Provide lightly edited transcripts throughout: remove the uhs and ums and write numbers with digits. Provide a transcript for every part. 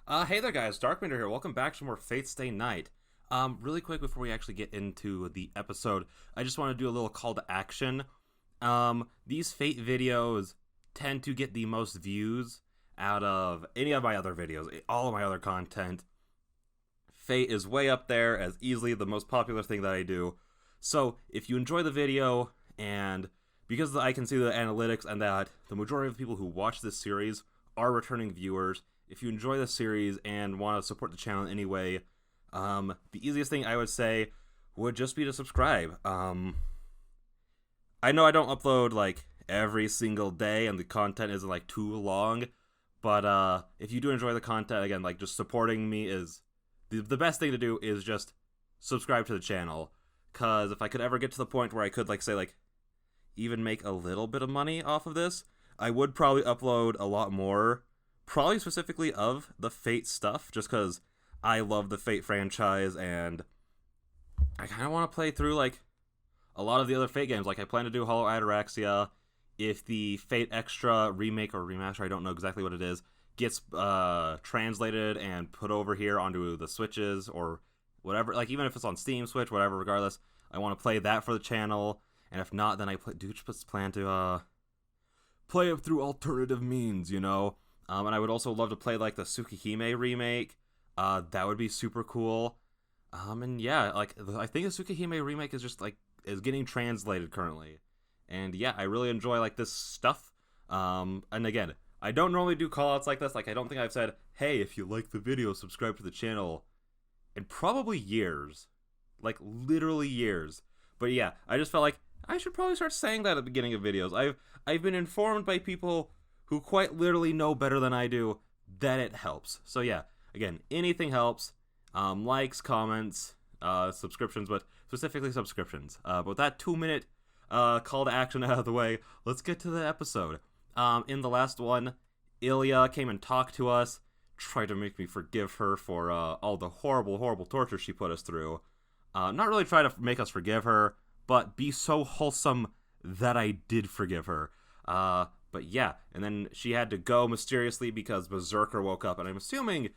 Hey there, guys. Darkminder here. Welcome back to more Fate Stay Night. Really quick before we actually get into the episode, I just want to do a little call to action. These Fate videos tend to get the most views out of any of my other videos, all of my other content. Fate is way up there as easily the most popular thing that I do. So if you enjoy the video, and because I can see the analytics and that the majority of the people who watch this series are returning viewers, if you enjoy the series and want to support the channel in any way, the easiest thing I would say would just be to subscribe. I know I don't upload like every single day and the content isn't like too long, but if you do enjoy the content, again, like just supporting me is the best thing to do is just subscribe to the channel. Cause if I could ever get to the point where I could like say like even make a little bit of money off of this, I would probably upload a lot more, probably specifically of the Fate stuff, just because I love the Fate franchise and I kind of want to play through like a lot of the other Fate games. Like I plan to do Hollow Ataraxia. If the Fate Extra remake or remaster, I don't know exactly what it is, gets translated and put over here onto the Switches or whatever, like even if it's on Steam, Switch, whatever, regardless, I want to play that for the channel. And if not, then I do just plan to play it through alternative means, you know. And I would also love to play like the Tsukihime remake. That would be super cool. And yeah, like I think the Tsukihime remake is just like is getting translated currently. And yeah, I really enjoy like this stuff. And again, I don't normally do callouts like this. Like I don't think I've said, "Hey, if you like the video, subscribe to the channel," in probably years, like literally years. But yeah, I just felt like I should probably start saying that at the beginning of videos. I've been informed by people who quite literally know better than I do that it helps. So yeah, again, anything helps. Likes, comments, subscriptions, but specifically subscriptions. But with that 2-minute call to action out of the way, let's get to the episode. In the last one, Ilya came and talked to us, tried to make me forgive her for all the horrible, horrible torture she put us through. Not really try to make us forgive her, but be so wholesome that I did forgive her. But yeah, and then she had to go mysteriously because Berserker woke up, and I'm assuming,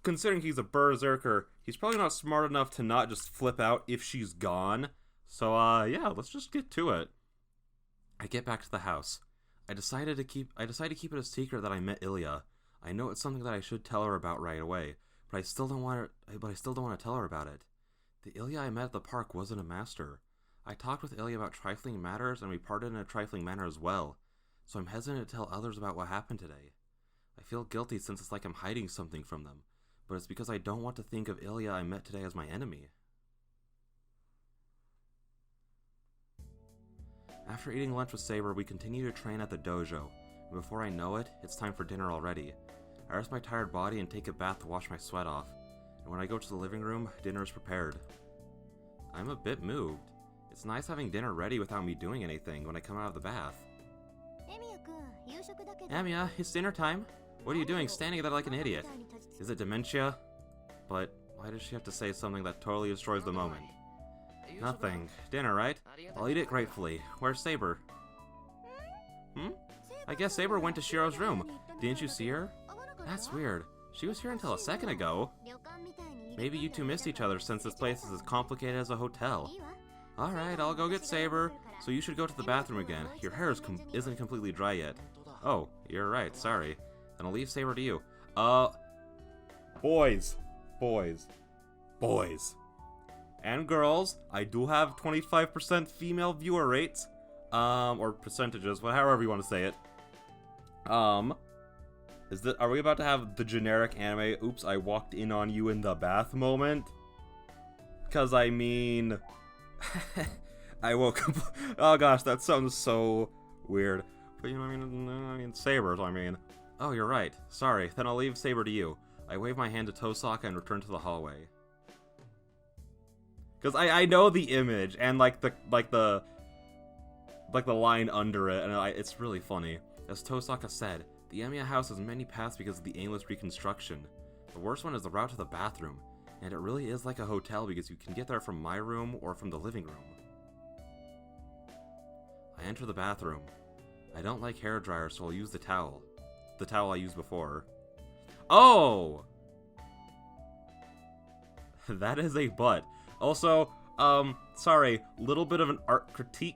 considering he's a Berserker, he's probably not smart enough to not just flip out if she's gone. So yeah, let's just get to it. I get back to the house. I decided to keep it a secret that I met Ilya. I know it's something that I should tell her about right away, but I still don't want to tell her about it. The Ilya I met at the park wasn't a master. I talked with Ilya about trifling matters, and we parted in a trifling manner as well, so I'm hesitant to tell others about what happened today. I feel guilty since it's like I'm hiding something from them, but it's because I don't want to think of Ilya I met today as my enemy. After eating lunch with Saber, we continue to train at the dojo, and before I know it, it's time for dinner already. I rest my tired body and take a bath to wash my sweat off, and when I go to the living room, dinner is prepared. I'm a bit moved. It's nice having dinner ready without me doing anything when I come out of the bath. Amiya, it's dinner time. What are you doing standing there like an idiot? Is it dementia? But why does she have to say something that totally destroys the moment? Nothing. Dinner, right? I'll eat it gratefully. Where's Saber? I guess Saber went to Shiro's room. Didn't you see her? That's weird. She was here until a second ago. Maybe you two missed each other since this place is as complicated as a hotel. Alright, I'll go get Saber. So you should go to the bathroom again. Your hair isn't completely dry yet. Oh, you're right, sorry. Then I'll leave Saber to you. Boys. And girls, I do have 25% female viewer rates. Or percentages, however you want to say it. Are we about to have the generic anime, oops, I walked in on you in the bath moment? Cause I mean... I woke up... Oh gosh, that sounds so weird. But you know what I mean? Sabers, I mean. Oh, you're right. Sorry, then I'll leave Saber to you. I wave my hand to Tosaka and return to the hallway. Cause I know the image, and like the line under it, and it's really funny. As Tosaka said, the Emiya house has many paths because of the aimless reconstruction. The worst one is the route to the bathroom, and it really is like a hotel because you can get there from my room or from the living room. I enter the bathroom. I don't like hair dryers, so I'll use the towel. The towel I used before. Oh! That is a butt. Also, sorry, little bit of an art critique.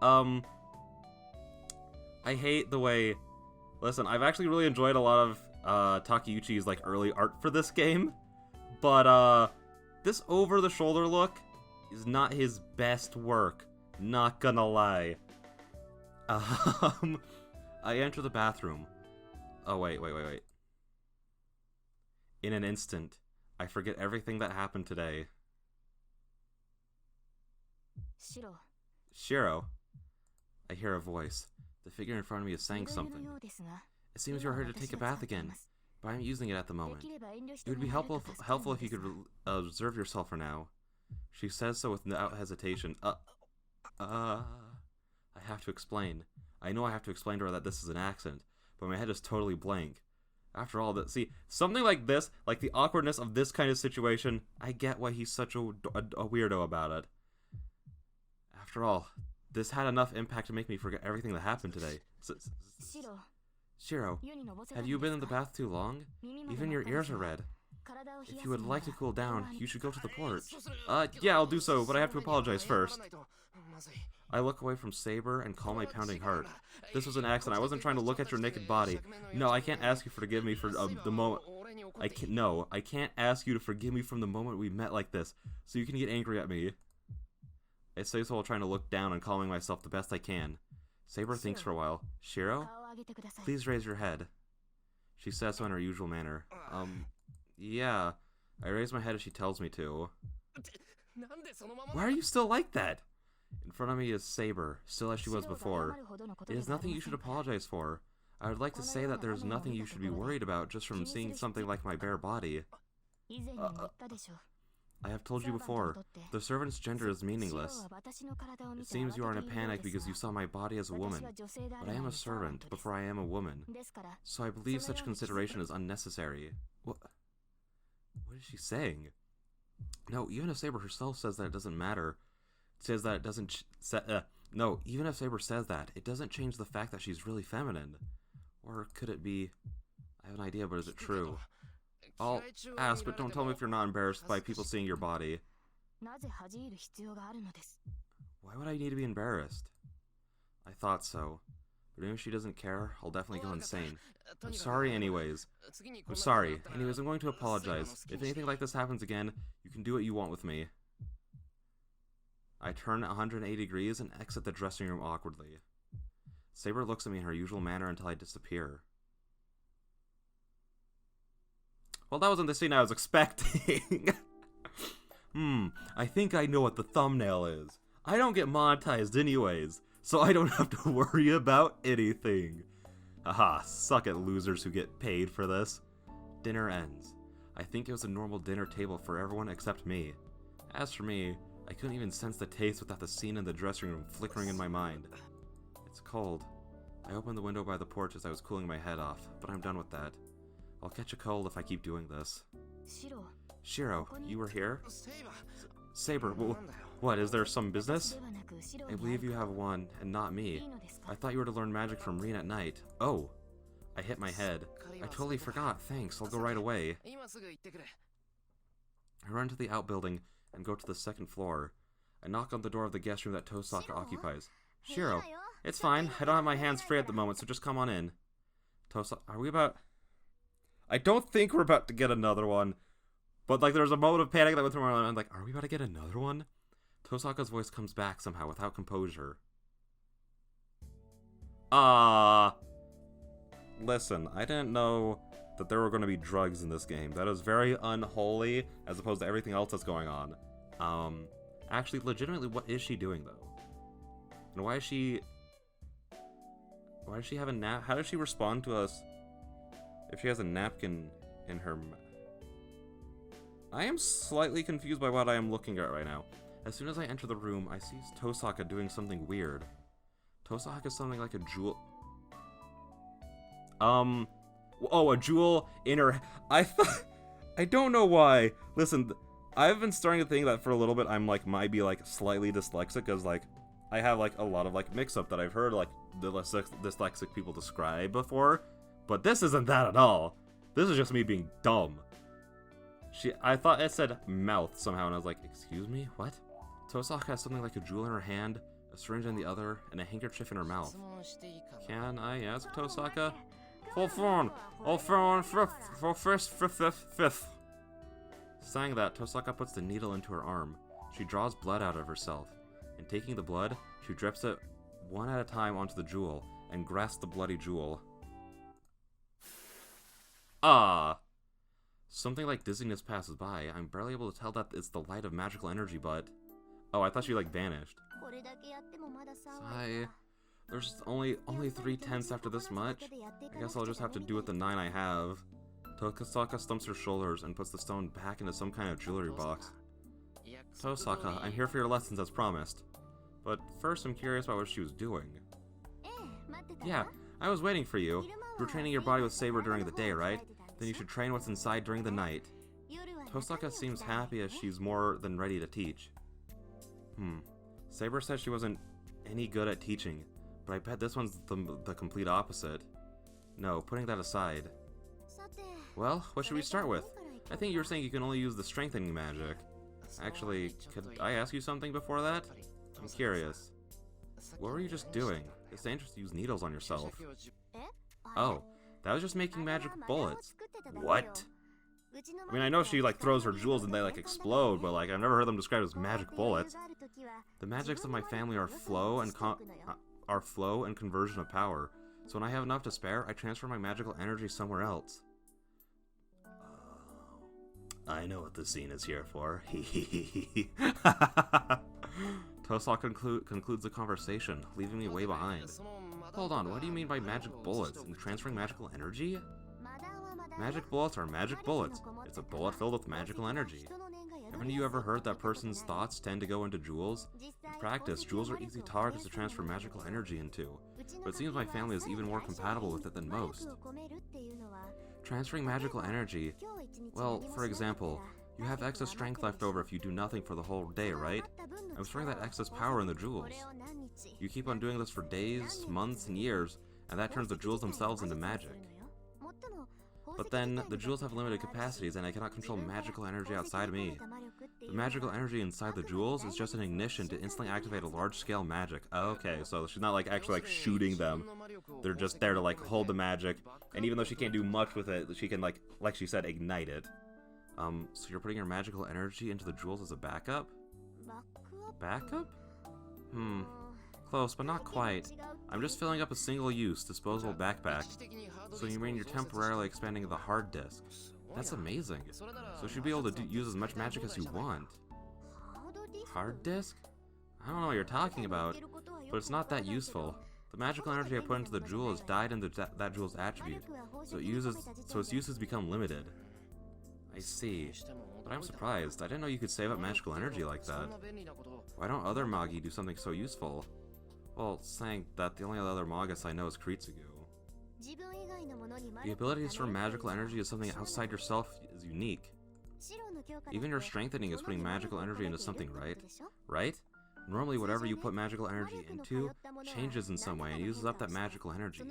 I hate the way... Listen, I've actually really enjoyed a lot of Takeuchi's like early art for this game, but this over-the-shoulder look is not his best work. Not gonna lie. I enter the bathroom. Oh, wait. In an instant, I forget everything that happened today. Shiro. I hear a voice. The figure in front of me is saying something. It seems you're here to take a bath again, but I'm using it at the moment. It would be helpful if you could observe yourself for now. She says so without hesitation. I have to explain. I know I have to explain to her that this is an accident, but my head is totally blank. After all, see, something like this, like the awkwardness of this kind of situation, I get why he's such a weirdo about it. After all, this had enough impact to make me forget everything that happened today. Shiro, have you been in the bath too long? Even your ears are red. If you would like to cool down, you should go to the porch. Yeah, I'll do so, but I have to apologize first. I look away from Saber and calm my pounding heart. This was an accident. I wasn't trying to look at your naked body. No, I can't ask you to forgive me for the moment. I can't ask you to forgive me from the moment we met like this, so you can get angry at me. I say so while trying to look down and calming myself the best I can. Saber thinks for a while. Shiro? Please raise your head. She says so in her usual manner. Yeah. I raise my head as she tells me to. Why are you still like that? In front of me is Saber, still as she was before. It is nothing you should apologize for. I would like to say that there is nothing you should be worried about just from seeing something like my bare body. I have told you before, the servant's gender is meaningless. It seems you are in a panic because you saw my body as a woman, but I am a servant before I am a woman, so I believe such consideration is unnecessary. What is she saying? No, even if Saber herself says that it doesn't matter, says that it doesn't... no, even if Saber says that, it doesn't change the fact that she's really feminine. Or could it be... I have an idea, but is it true? I'll ask, but don't tell me if you're not embarrassed by people seeing your body. Why would I need to be embarrassed? I thought so. But even if she doesn't care, I'll definitely go insane. I'm sorry anyways. I'm sorry. Anyways, I'm going to apologize. If anything like this happens again, you can do what you want with me. I turn 180 degrees and exit the dressing room awkwardly. Saber looks at me in her usual manner until I disappear. Well, that wasn't the scene I was expecting. I think I know what the thumbnail is. I don't get monetized anyways, so I don't have to worry about anything. Haha, suck it, losers who get paid for this. Dinner ends. I think it was a normal dinner table for everyone except me. As for me, I couldn't even sense the taste without the scene in the dressing room flickering in my mind. It's cold. I opened the window by the porch as I was cooling my head off, but I'm done with that. I'll catch a cold if I keep doing this. Shiro, you were here? Saber, what, is there some business? I believe you have one, and not me. I thought you were to learn magic from Rin at night. Oh! I hit my head. I totally forgot, thanks, I'll go right away. I run to the outbuilding and go to the second floor. I knock on the door of the guest room that Tosaka occupies. Shiro, it's fine, I don't have my hands free at the moment, so just come on in. Tosaka, are we about... I don't think we're about to get another one. But, like, there's a moment of panic that went through my mind. I'm like, are we about to get another one? Tosaka's voice comes back somehow without composure. Listen, I didn't know that there were going to be drugs in this game. That is very unholy as opposed to everything else that's going on. Actually, legitimately, what is she doing, though? And why does she have a nap? How does she respond to us if she has a napkin in her mouth? I am slightly confused by what I am looking at right now. As soon as I enter the room, I see Tosaka doing something weird. Tosaka is something like a jewel... Oh, a jewel in her... I don't know why. Listen, I've been starting to think that for a little bit I'm like, might be like slightly dyslexic, because like, I have like a lot of like mix-up that I've heard like the dyslexic people describe before. But this isn't that at all. This is just me being dumb. I thought it said mouth somehow, and I was like, excuse me, what? Tosaka has something like a jewel in her hand, a syringe in the other, and a handkerchief in her mouth. Can I ask Tosaka? Full phone! All phone, fifth. Saying that, Tosaka puts the needle into her arm. She draws blood out of herself, and taking the blood, she drips it one at a time onto the jewel, and grasps the bloody jewel. Ah! Something like dizziness passes by. I'm barely able to tell that it's the light of magical energy, but... Oh, I thought she, like, vanished. Sigh. There's only 3/10 after this much. I guess I'll just have to do with the 9 I have. Tosaka stumps her shoulders and puts the stone back into some kind of jewelry box. Tosaka, I'm here for your lessons as promised. But first I'm curious about what she was doing. Yeah, I was waiting for you. You were training your body with Saber during the day, right? Then you should train what's inside during the night. Tosaka seems happy as she's more than ready to teach. Saber said she wasn't any good at teaching, but I bet this one's the complete opposite. No, putting that aside. Well, what should we start with? I think you were saying you can only use the strengthening magic. Actually, could I ask you something before that? I'm curious. What were you just doing? It's dangerous to use needles on yourself. Oh, that was just making magic bullets. What? I mean, I know she, like, throws her jewels and they, like, explode, but, like, I've never heard them described as magic bullets. The magics of my family are flow and conversion of power. So when I have enough to spare, I transfer my magical energy somewhere else. I know what this scene is here for. Tosaka concludes the conversation, leaving me way behind. Hold on, what do you mean by magic bullets and transferring magical energy? Magic bullets are magic bullets. It's a bullet filled with magical energy. Haven't you ever heard that person's thoughts tend to go into jewels? In practice, jewels are easy targets to transfer magical energy into, but it seems my family is even more compatible with it than most. Transferring magical energy, well, for example, you have excess strength left over if you do nothing for the whole day, right? I'm storing that excess power in the jewels. You keep on doing this for days, months, and years, and that turns the jewels themselves into magic. But then, the jewels have limited capacities and I cannot control magical energy outside me. The magical energy inside the jewels is just an ignition to instantly activate a large-scale magic. Oh, okay, so she's not like actually like shooting them. They're just there to like hold the magic, and even though she can't do much with it, she can like she said, ignite it. So you're putting your magical energy into the jewels as a backup? Backup? Close, but not quite. I'm just filling up a single-use, disposable backpack. So you mean you're temporarily expanding the hard disk. That's amazing. So you should be able to use as much magic as you want. Hard disk? I don't know what you're talking about, but it's not that useful. The magical energy I put into the jewel has died into that jewel's attribute, so its uses become limited. I see. But I'm surprised. I didn't know you could save up magical energy like that. Why don't other Magi do something so useful? Well, saying that, the only other Magus I know is Kritsugu. The ability to store magical energy is something outside yourself is unique. Even your strengthening is putting magical energy into something, right? Right? Normally, whatever you put magical energy into changes in some way and uses up that magical energy.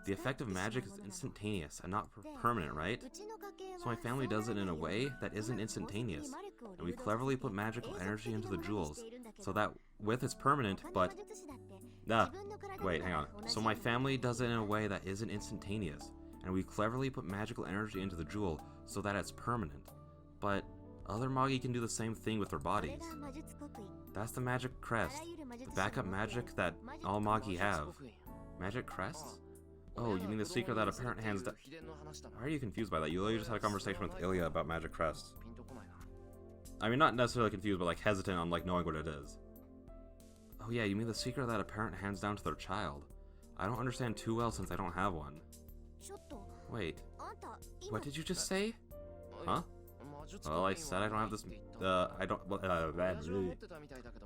The effect of magic is instantaneous and not permanent, right? So my family does it in a way that isn't instantaneous, and we cleverly put magical energy into the jewels, so that with it's permanent, but... wait, hang on. So my family does it in a way that isn't instantaneous, and we cleverly put magical energy into the jewel, so that it's permanent. But other Magi can do the same thing with their bodies. That's the magic crest, the backup magic that all Magi have. Magic crests? Oh, you mean the secret that apparent hands down? Why are you confused by that? You literally just had a conversation with Ilya about magic crests. I mean, not necessarily confused, but like hesitant on like knowing what it is. Oh yeah, you mean the secret that a parent hands down to their child. I don't understand too well since I don't have one. Wait, what did you just say? Huh? Well, I said I don't have this, well,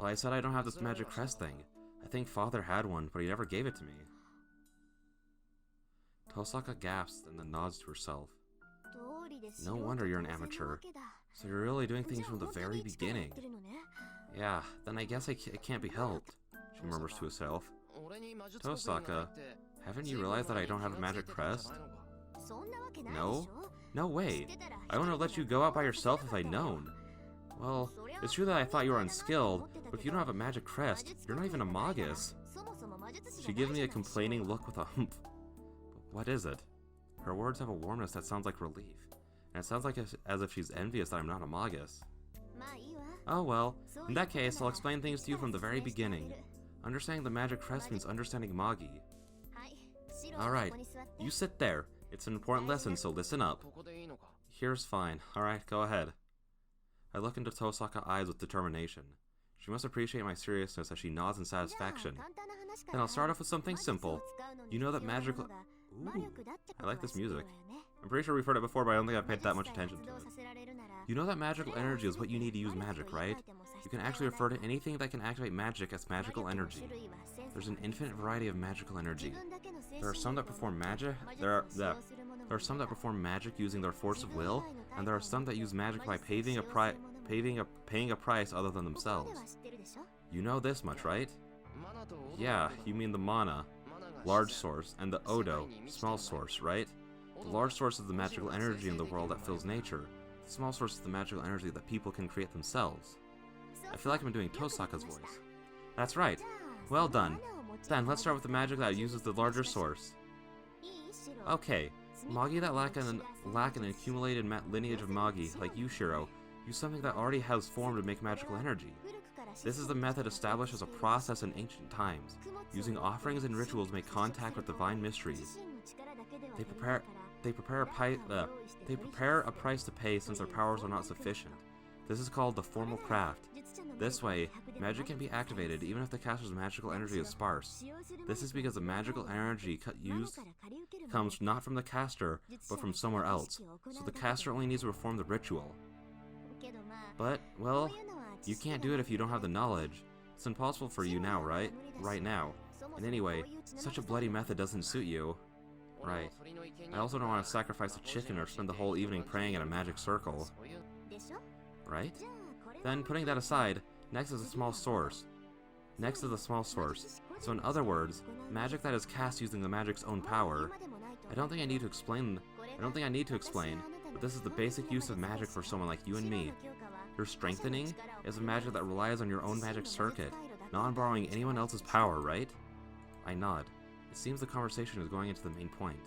I said I don't have this magic crest thing. I think father had one, but he never gave it to me. Tosaka gasps and then nods to herself. No wonder you're an amateur. So you're really doing things from the very beginning. Yeah, then I guess it can't be helped, she murmurs to herself. Tosaka, haven't you realized that I don't have a magic crest? No? No way. I wouldn't have let you go out by yourself if I'd known. Well, it's true that I thought you were unskilled, but if you don't have a magic crest, you're not even a magus. She gives me a complaining look with a humph. But what is it? Her words have a warmness that sounds like relief, and it sounds like as if she's envious that I'm not a magus. Oh well, in that case, I'll explain things to you from the very beginning. Understanding the magic crest means understanding Magi. Alright, you sit there. It's an important lesson, so listen up. Here's fine. Alright, go ahead. I look into Tosaka's eyes with determination. She must appreciate my seriousness as she nods in satisfaction. Then I'll start off with something simple. You know that magical... Ooh, I like this music. I'm pretty sure we've heard it before, but I don't think I've paid that much attention to it. You know that magical energy is what you need to use magic, right? You can actually refer to anything that can activate magic as magical energy. There's an infinite variety of magical energy. There are some that perform magic. There are some that perform magic using their force of will, and there are some that use magic by paying a price other than themselves. You know this much, right? Yeah, you mean the mana, large source, and the Odo, small source, right? The large source is the magical energy in the world that fills nature. The small source is the magical energy that people can create themselves. I feel like I'm doing Tosaka's voice. That's right. Well done. Then let's start with the magic that uses the larger source. Okay, Magi that lack an accumulated lineage of Magi, like you, Shiro, use something that already has formed to make magical energy. This is the method established as a process in ancient times, using offerings and rituals to make contact with divine mysteries. They prepare a price to pay since their powers are not sufficient. This is called the formal craft. This way, magic can be activated even if the caster's magical energy is sparse. This is because the magical energy used comes not from the caster, but from somewhere else, so the caster only needs to perform the ritual. But, well, you can't do it if you don't have the knowledge. It's impossible for you now, right? Right now. And anyway, such a bloody method doesn't suit you. Right. I also don't want to sacrifice a chicken or spend the whole evening praying in a magic circle. Right? Then, putting that aside, next is a small source. Next is a small source. So in other words, magic that is cast using the magic's own power. I don't think I need to explain, but this is the basic use of magic for someone like you and me. Your strengthening is a magic that relies on your own magic circuit, not on borrowing anyone else's power, right? I nod. It seems the conversation is going into the main point.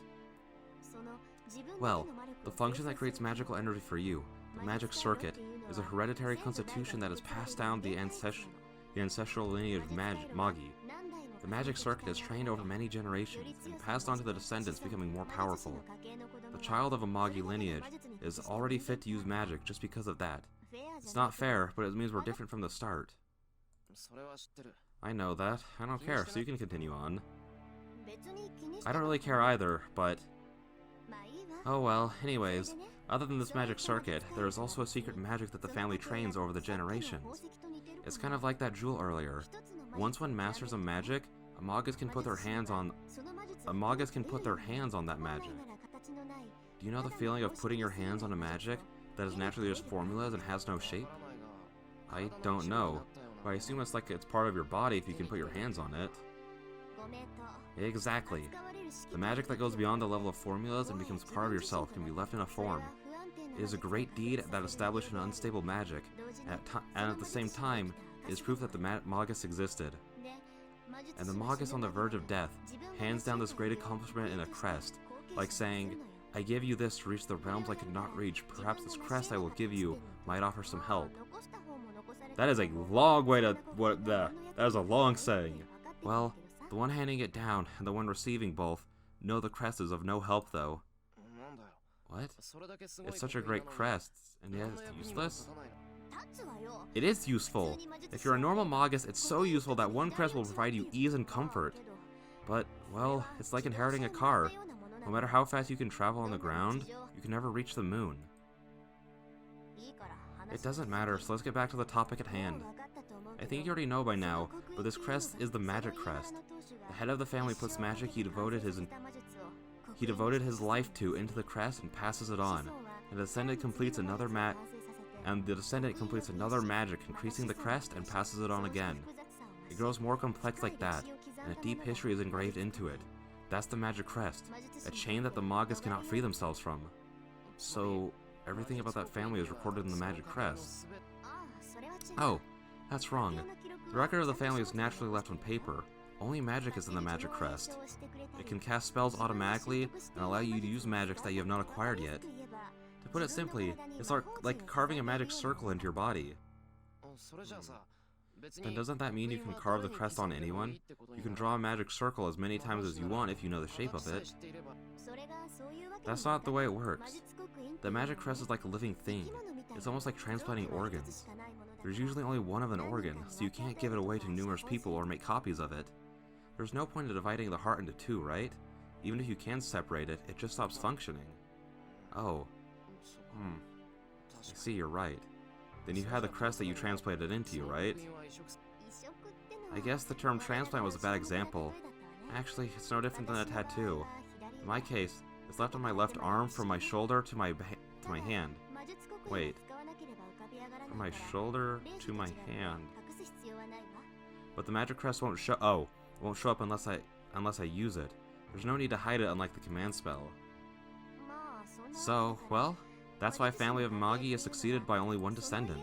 Well, the function that creates magical energy for you, the magic circuit, is a hereditary constitution that is passed down the ancestral lineage of Magi. The magic circuit is trained over many generations and passed on to the descendants, becoming more powerful. The child of a Magi lineage is already fit to use magic just because of that. It's not fair, but it means we're different from the start. I know that. I don't care, so you can continue on. I don't really care either, but... Oh well, anyways, other than this magic circuit, there is also a secret magic that the family trains over the generations. It's kind of like that jewel earlier. Once one masters a magic, a magus can put their hands on that magic. Do you know the feeling of putting your hands on a magic that is naturally just formulas and has no shape? I don't know, but I assume it's like it's part of your body if you can put your hands on it. Exactly. The magic that goes beyond the level of formulas and becomes part of yourself can be left in a form. It is a great deed that established an unstable magic, and at the same time, it is proof that the magus existed. And the magus on the verge of death hands down this great accomplishment in a crest, like saying, I give you this to reach the realms I could not reach. Perhaps this crest I will give you might offer some help. That is a long way to... that is a long saying. Well, the one handing it down and the one receiving both know the crest is of no help, though. What? It's such a great crest, and yet it's useless? It is useful. If you're a normal magus, it's so useful that one crest will provide you ease and comfort. But, well, it's like inheriting a car. No matter how fast you can travel on the ground, you can never reach the moon. It doesn't matter, so let's get back to the topic at hand. I think you already know by now, but this crest is the magic crest. The head of the family puts magic he devoted his life to into the crest and passes it on, and the descendant completes another magic, increasing the crest and passes it on again. It grows more complex like that, and a deep history is engraved into it. That's the magic crest, a chain that the magus cannot free themselves from. So, everything about that family is recorded in the Magic Crest. Oh, that's wrong. The record of the family is naturally left on paper. Only magic is in the Magic Crest. It can cast spells automatically and allow you to use magics that you have not acquired yet. To put it simply, it's like carving a magic circle into your body. Then doesn't that mean you can carve the crest on anyone? You can draw a magic circle as many times as you want if you know the shape of it. That's not the way it works. The Magic Crest is like a living thing. It's almost like transplanting organs. There's usually only one of an organ, so you can't give it away to numerous people or make copies of it. There's no point in dividing the heart into two, right? Even if you can separate it, it just stops functioning. Oh. I see, you're right. Then you had the crest that you transplanted into you, right? I guess the term transplant was a bad example. Actually, it's no different than a tattoo. In my case, it's left on my left arm from my shoulder to my hand. Wait. From my shoulder to my hand. But the Magic Crest won't show up unless I use it. There's no need to hide it unlike the command spell. So, well, that's why a family of Magi is succeeded by only one descendant.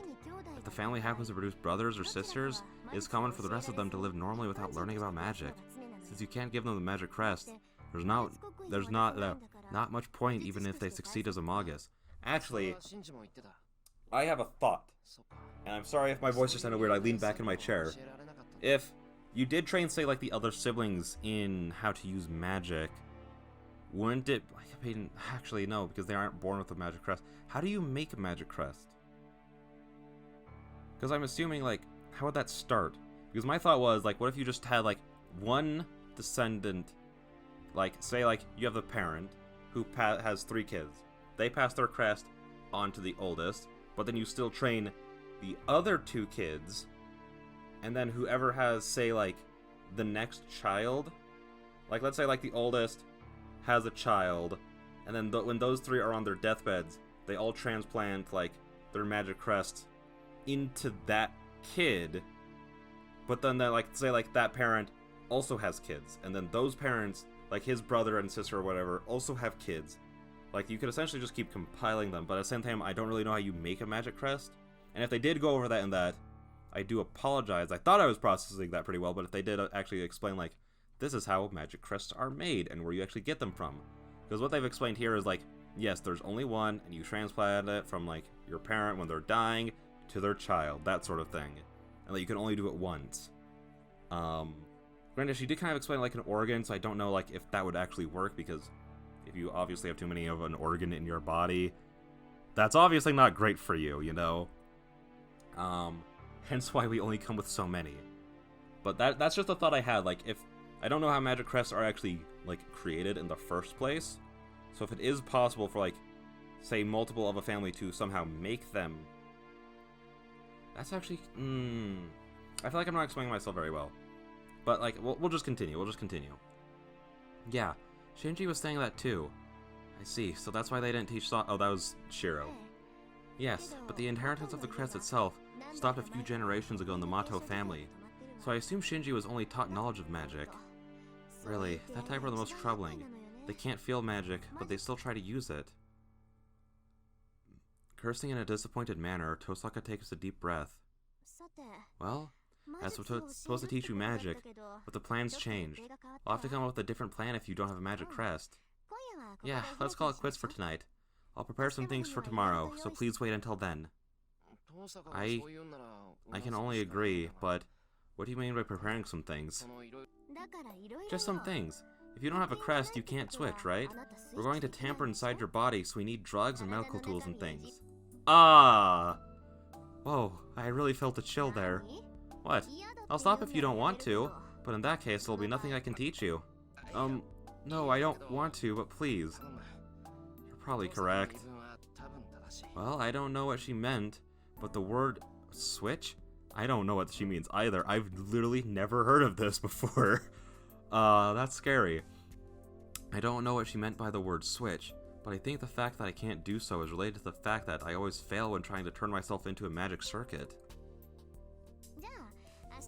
If the family happens to produce brothers or sisters, it is common for the rest of them to live normally without learning about magic. Since you can't give them the Magic Crest, there's not much point even if they succeed as a Magus. Actually, I have a thought. And I'm sorry if my voice just sounded weird, I leaned back in my chair. If you did train, say, like the other siblings in how to use magic, wouldn't it... I mean, actually, no, because they aren't born with a Magic Crest. How do you make a Magic Crest? Because I'm assuming, like, how would that start? Because my thought was, like, what if you just had, like, one descendant, like, say, like, you have the parent who has 3 kids. They pass their crest on to the oldest, but then you still train the other 2 kids, and then whoever has, say, like, the next child, like, let's say, like, the oldest has a child, and then when those 3 are on their deathbeds, they all transplant, like, their Magic Crest into that kid, but then, like, say, like, that parent also has kids, and then those parents, like, his brother and sister or whatever, also have kids. Like, you could essentially just keep compiling them, but at the same time, I don't really know how you make a Magic Crest, and if they did go over that in that, I do apologize. I thought I was processing that pretty well, but if they did actually explain, like, this is how Magic Crests are made, and where you actually get them from. Because what they've explained here is, like, yes, there's only one, and you transplant it from, like, your parent when they're dying to their child, that sort of thing. And that you can only do it once. Granted, she did kind of explain, like, an organ, so I don't know, like, if that would actually work, because if you obviously have too many of an organ in your body, that's obviously not great for you, you know? Hence why we only come with so many. But that's just a thought I had, like, if... I don't know how Magic Crests are actually, like, created in the first place, so if it is possible for, like, say, multiple of a family to somehow make them, that's actually... I feel like I'm not explaining myself very well. But, like, we'll just continue, Yeah, Shinji was saying that too. I see, so that's why they didn't teach oh, that was Shiro. Yes, but the inheritance of the crest itself stopped a few generations ago in the Mato family, so I assume Shinji was only taught knowledge of magic. Really, that type are the most troubling. They can't feel magic, but they still try to use it. Cursing in a disappointed manner, Tosaka takes a deep breath. Well, I was supposed to teach you magic, but the plan's changed. I'll have to come up with a different plan if you don't have a Magic Crest. Yeah, let's call it quits for tonight. I'll prepare some things for tomorrow, so please wait until then. I can only agree, but what do you mean by preparing some things? Just some things. If you don't have a crest, you can't switch, right? We're going to tamper inside your body, so we need drugs and medical tools and things. Ah! Whoa, I really felt a chill there. What? I'll stop if you don't want to, but in that case, there'll be nothing I can teach you. No, I don't want to, but please. You're probably correct. Well, I don't know what she meant, but the word switch? I don't know what she means either. I've literally never heard of this before. That's scary. I don't know what she meant by the word switch, but I think the fact that I can't do so is related to the fact that I always fail when trying to turn myself into a magic circuit.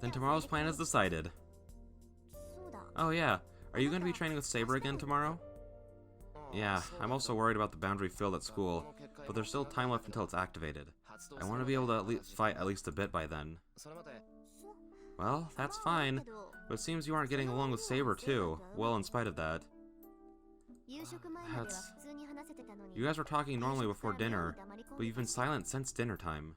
Then tomorrow's plan is decided. Oh yeah, are you going to be training with Saber again tomorrow? Yeah, I'm also worried about the boundary field at school, but there's still time left until it's activated. I want to be able to fight at least a bit by then. Well, that's fine, but it seems you aren't getting along with Saber too, well in spite of that. You guys were talking normally before dinner, but you've been silent since dinner time.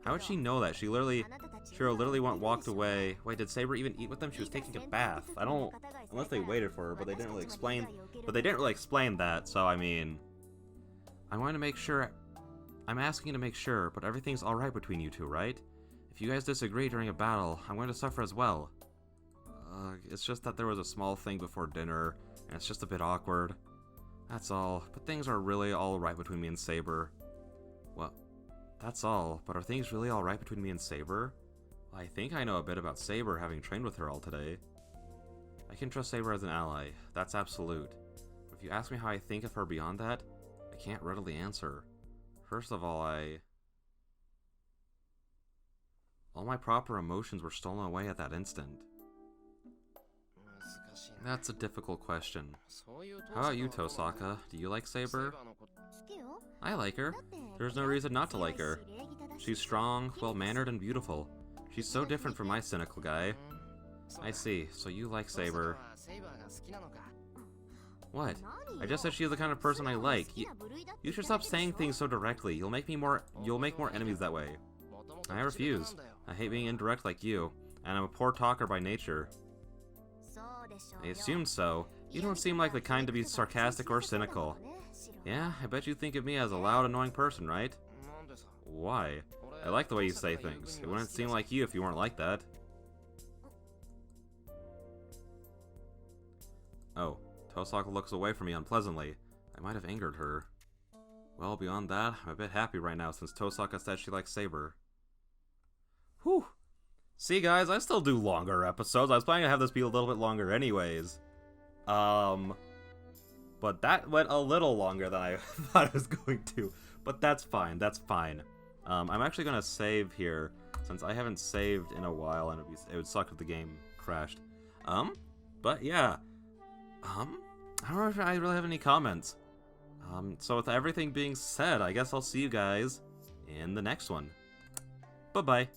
How would she know that? She literally walked away. Wait, did Saber even eat with them? She was taking a bath. I don't, unless they waited for her, but they didn't really explain. But they didn't really explain that. So I mean, I want to make sure. I'm asking to make sure, but everything's all right between you two, right? If you guys disagree during a battle, I'm going to suffer as well. It's just that there was a small thing before dinner, and it's just a bit awkward. That's all. But things are really all right between me and Saber. Well. That's all, but are things really alright between me and Saber? Well, I think I know a bit about Saber, having trained with her all today. I can trust Saber as an ally, that's absolute. But if you ask me how I think of her beyond that, I can't readily answer. First of all, all my proper emotions were stolen away at that instant. That's a difficult question. How about you, Tosaka? Do you like Saber? I like her. There's no reason not to like her. She's strong, well-mannered, and beautiful. She's so different from my cynical guy. I see, so you like Saber. What? I just said she's the kind of person I like. You should stop saying things so directly. You'll make more enemies that way. I refuse. I hate being indirect like you, and I'm a poor talker by nature. I assumed so. You don't seem like the kind to be sarcastic or cynical. Yeah, I bet you think of me as a loud, annoying person, right? Why? I like the way you say things. It wouldn't seem like you if you weren't like that. Oh, Tosaka looks away from me unpleasantly. I might have angered her. Well, beyond that, I'm a bit happy right now since Tosaka said she likes Saber. Whew. See, guys, I still do longer episodes. I was planning to have this be a little bit longer anyways. But that went a little longer than I thought it was going to. But that's fine, that's fine. I'm actually going to save here, since I haven't saved in a while, and it would suck if the game crashed. But yeah. I don't know if I really have any comments. So with everything being said, I guess I'll see you guys in the next one. Bye-bye.